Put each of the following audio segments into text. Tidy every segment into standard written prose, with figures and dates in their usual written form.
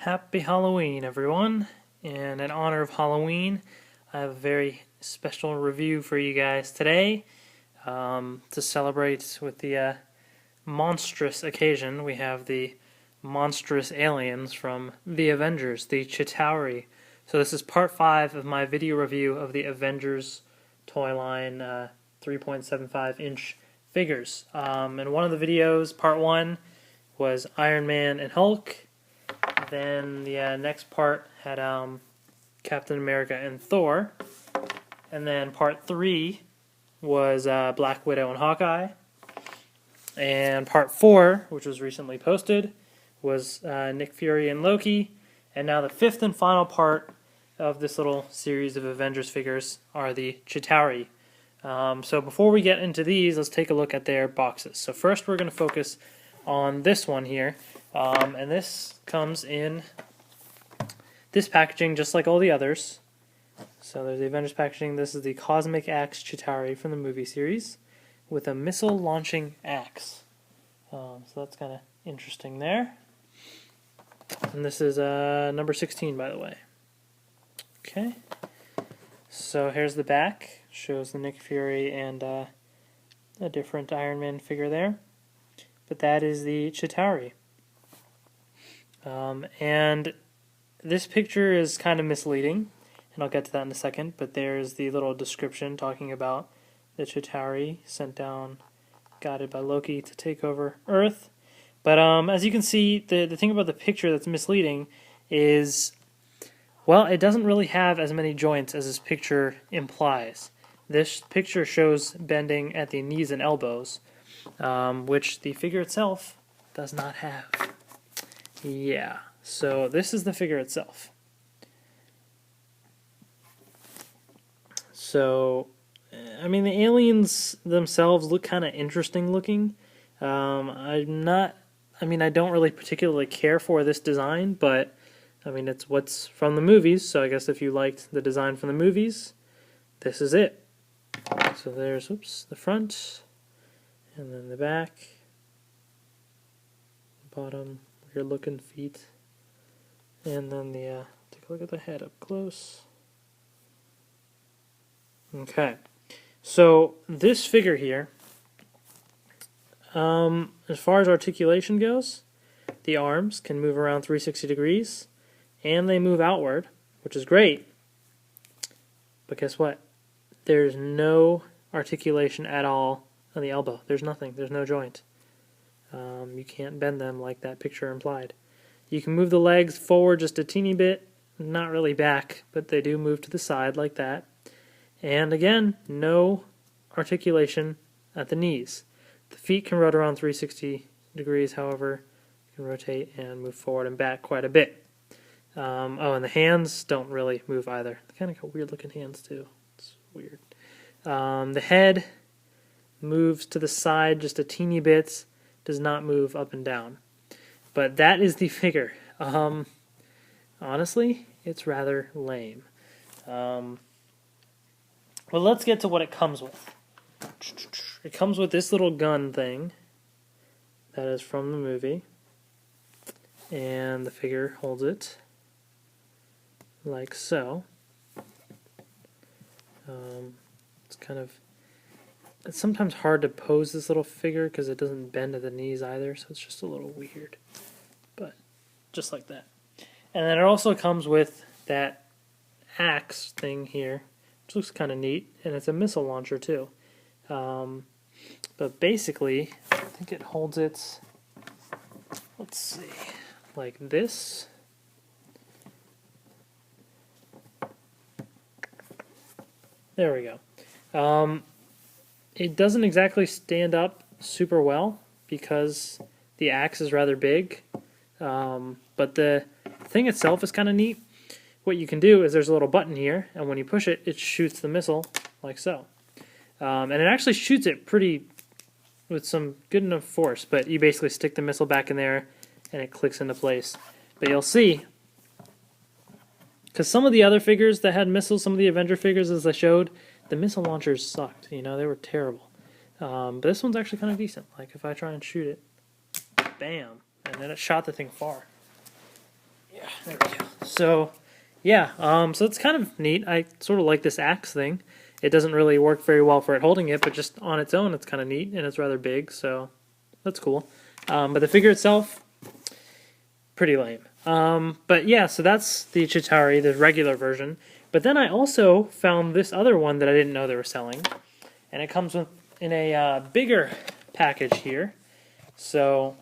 Happy Halloween, everyone. And in honor of Halloween, I have a very special review for you guys today. To celebrate with the monstrous occasion, we have the monstrous aliens from the Avengers, the Chitauri. So this is part 5 of my video review of the Avengers Toyline 3.75-inch figures. In one of the videos, part 1, was Iron Man and Hulk. Then the next part had Captain America and Thor. And then part 3 was Black Widow and Hawkeye. And part 4, which was recently posted, was Nick Fury and Loki. And now the 5th and final part of this little series of Avengers figures are the Chitauri. So before we get into these, let's take a look at their boxes. So first we're going to focus on this one here. And this comes in this packaging just like all the others. So there's the Avengers packaging. This is the Cosmic Axe Chitari from the movie series with a missile launching axe. So that's kind of interesting there. And this is number 16, by the way. Okay. So here's the back. Shows the Nick Fury and a different Iron Man figure there. But that is the Chitauri. And this picture is kind of misleading, and I'll get to that in a second, but there's the little description talking about the Chitauri sent down, guided by Loki to take over Earth. But as you can see, the thing about the picture that's misleading is, well, it doesn't really have as many joints as this picture implies. This picture shows bending at the knees and elbows, which the figure itself does not have. Yeah, so this is the figure itself. So, I mean, the aliens themselves look kind of interesting looking. I don't really particularly care for this design, but, I mean, it's what's from the movies, so I guess if you liked the design from the movies, this is it. So there's, the front, and then the back, bottom, weird looking feet, and then the, take a look at the head up close. Okay, so this figure here, as far as articulation goes, the arms can move around 360 degrees, and they move outward, which is great, but guess what? There's no articulation at all on the elbow. There's nothing. There's no joint. You can't bend them like that picture implied. You can move the legs forward just a teeny bit, not really back, but they do move to the side like that. And again, no articulation at the knees. The feet can rot around 360 degrees, however, you can rotate and move forward and back quite a bit. And the hands don't really move either. They kind of got weird looking hands too. It's weird. The head moves to the side just a teeny bit, does not move up and down. But that is the figure. Honestly, it's rather lame. Well, let's get to what it comes with. It comes with this little gun thing that is from the movie, and the figure holds it like so. It's sometimes hard to pose this little figure because it doesn't bend at the knees either, so it's just a little weird. But just like that. And then it also comes with that axe thing here, which looks kind of neat, and it's a missile launcher too. But basically, I think it holds it, let's see, like this. There we go. It doesn't exactly stand up super well because the axe is rather big, but the thing itself is kind of neat. What you can do is there's a little button here, and when you push it, it shoots the missile like so. And it actually shoots it with some good enough force, but you basically stick the missile back in there, and it clicks into place. But you'll see, because some of the other figures that had missiles, some of the Avenger figures as I showed, the missile launchers sucked. They were terrible. But this one's actually kind of decent. Like if I try and shoot it, bam, and then it shot the thing far. Yeah. there we go. So, yeah, so it's kind of neat. I sort of like this axe thing. It doesn't really work very well for it holding it, but just on its own, it's kind of neat, and it's rather big, so that's cool. But the figure itself, pretty lame. But yeah, so that's the Chitari, the regular version. But then I also found this other one that I didn't know they were selling, and it comes in a bigger package here. So,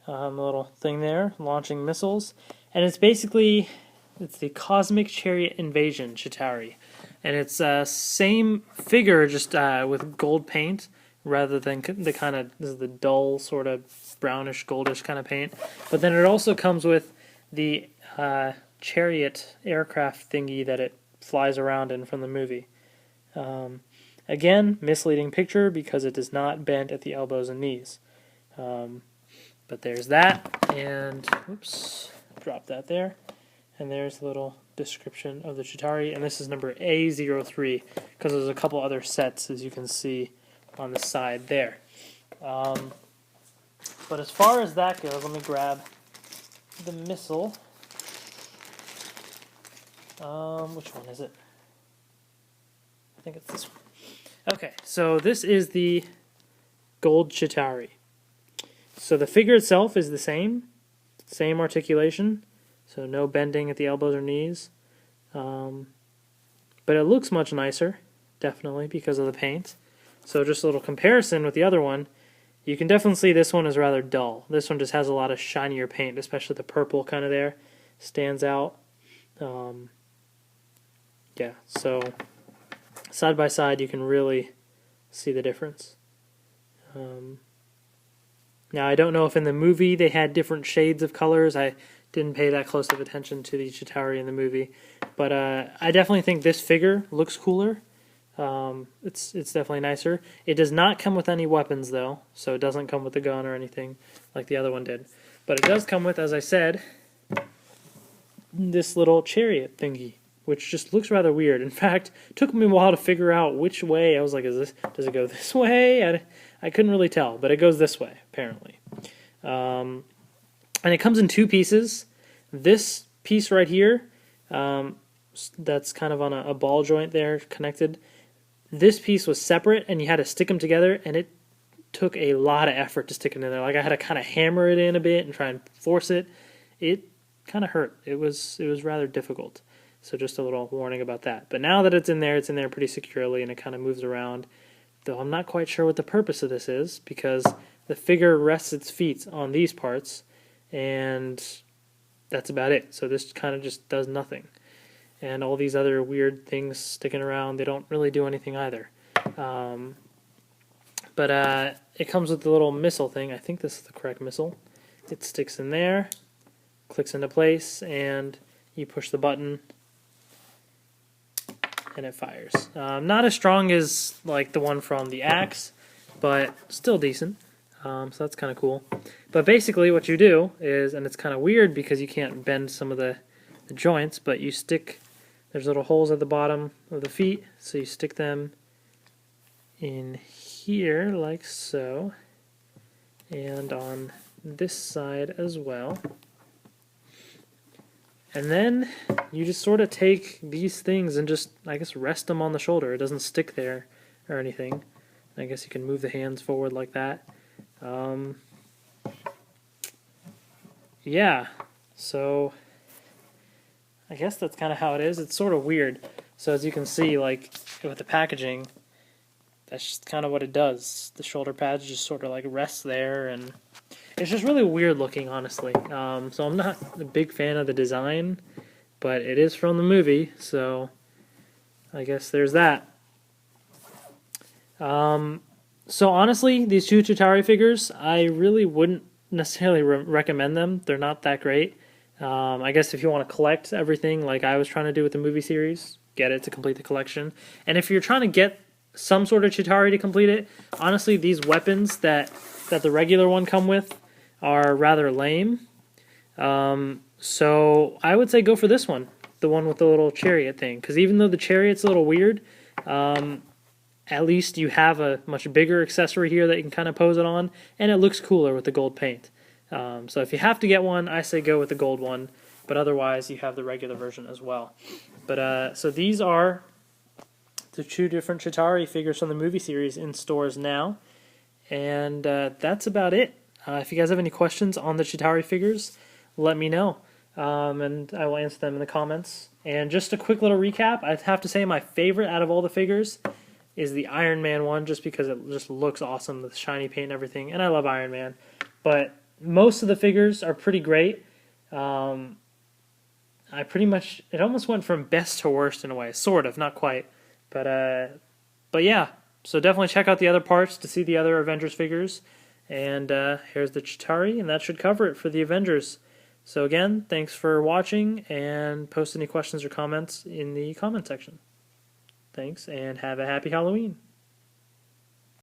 a little thing there, launching missiles, and it's basically, it's the Cosmic Chariot Invasion Chitauri. And it's same figure, just with gold paint, rather than the kind of, this is the dull, sort of brownish, goldish kind of paint. But then it also comes with the Chariot aircraft thingy that it flies around in from the movie. Again, misleading picture because it does not bend at the elbows and knees. But there's that, and, oops, drop that there. And there's a little description of the Chitari, and this is number A03, because there's a couple other sets, as you can see on the side there. But as far as that goes, let me grab the missile. Which one is it? I think it's this one. Okay, so this is the gold Chitari. So the figure itself is the same articulation. So no bending at the elbows or knees. But it looks much nicer, definitely, because of the paint. So just a little comparison with the other one, you can definitely see this one is rather dull. This one just has a lot of shinier paint, especially the purple kind of there. Stands out. Yeah, so side by side you can really see the difference. Now I don't know if in the movie they had different shades of colors. I didn't pay that close of attention to the Chitauri in the movie, but I definitely think this figure looks cooler. It's definitely nicer. It does not come with any weapons though, so it doesn't come with a gun or anything like the other one did. But it does come with, as I said, this little chariot thingy, which just looks rather weird. In fact, it took me a while to figure out which way. I was like, does it go this way? I couldn't really tell, but it goes this way, apparently. And it comes in two pieces. This piece right here, that's kind of on a ball joint there, connected. This piece was separate, and you had to stick them together, and it took a lot of effort to stick it in there. Like I had to kind of hammer it in a bit and try and force it. It kind of hurt. It was rather difficult. So just a little warning about that. But now that it's in there pretty securely, and it kind of moves around. Though I'm not quite sure what the purpose of this is, because the figure rests its feet on these parts, and that's about it. So this kind of just does nothing. And all these other weird things sticking around, they don't really do anything either. But it comes with the little missile thing. I think this is the correct missile. It sticks in there, clicks into place, and you push the button, and it fires. Not as strong as like the one from the axe, but still decent. So that's kind of cool. But basically what you do is, and it's kind of weird because you can't bend some of the joints, but you stick, there's little holes at the bottom of the feet, so you stick them in here like so, and on this side as well. And then you just sort of take these things and just, I guess, rest them on the shoulder. It doesn't stick there or anything. I guess you can move the hands forward like that. Yeah, so I guess that's kind of how it is. It's sort of weird. So as you can see, like with the packaging, that's just kind of what it does. The shoulder pads just sort of like rest there, and it's just really weird looking, honestly. So I'm not a big fan of the design, but it is from the movie, so I guess there's that. So honestly, these two Chitari figures, I really wouldn't necessarily recommend them. They're not that great. I guess if you want to collect everything like I was trying to do with the movie series, get it to complete the collection. And if you're trying to get some sort of Chitari to complete it, honestly, these weapons that the regular one come with are rather lame. So I would say go for this one, the one with the little chariot thing. Because even though the chariot's a little weird, at least you have a much bigger accessory here that you can kind of pose it on, and it looks cooler with the gold paint. So if you have to get one, I say go with the gold one, but otherwise you have the regular version as well. But so these are the 2 different Chitari figures from the movie series in stores now, and that's about it. If you guys have any questions on the Chitari figures, let me know, and I will answer them in the comments. And just a quick little recap, I'd have to say my favorite out of all the figures is the Iron Man one, just because it just looks awesome with shiny paint and everything, and I love Iron Man. But most of the figures are pretty great. I pretty much, it almost went from best to worst in a way, sort of, not quite. But yeah, so definitely check out the other parts to see the other Avengers figures. And here's the Chitari, and that should cover it for the Avengers. So again, thanks for watching, and post any questions or comments in the comment section. Thanks, and have a happy Halloween.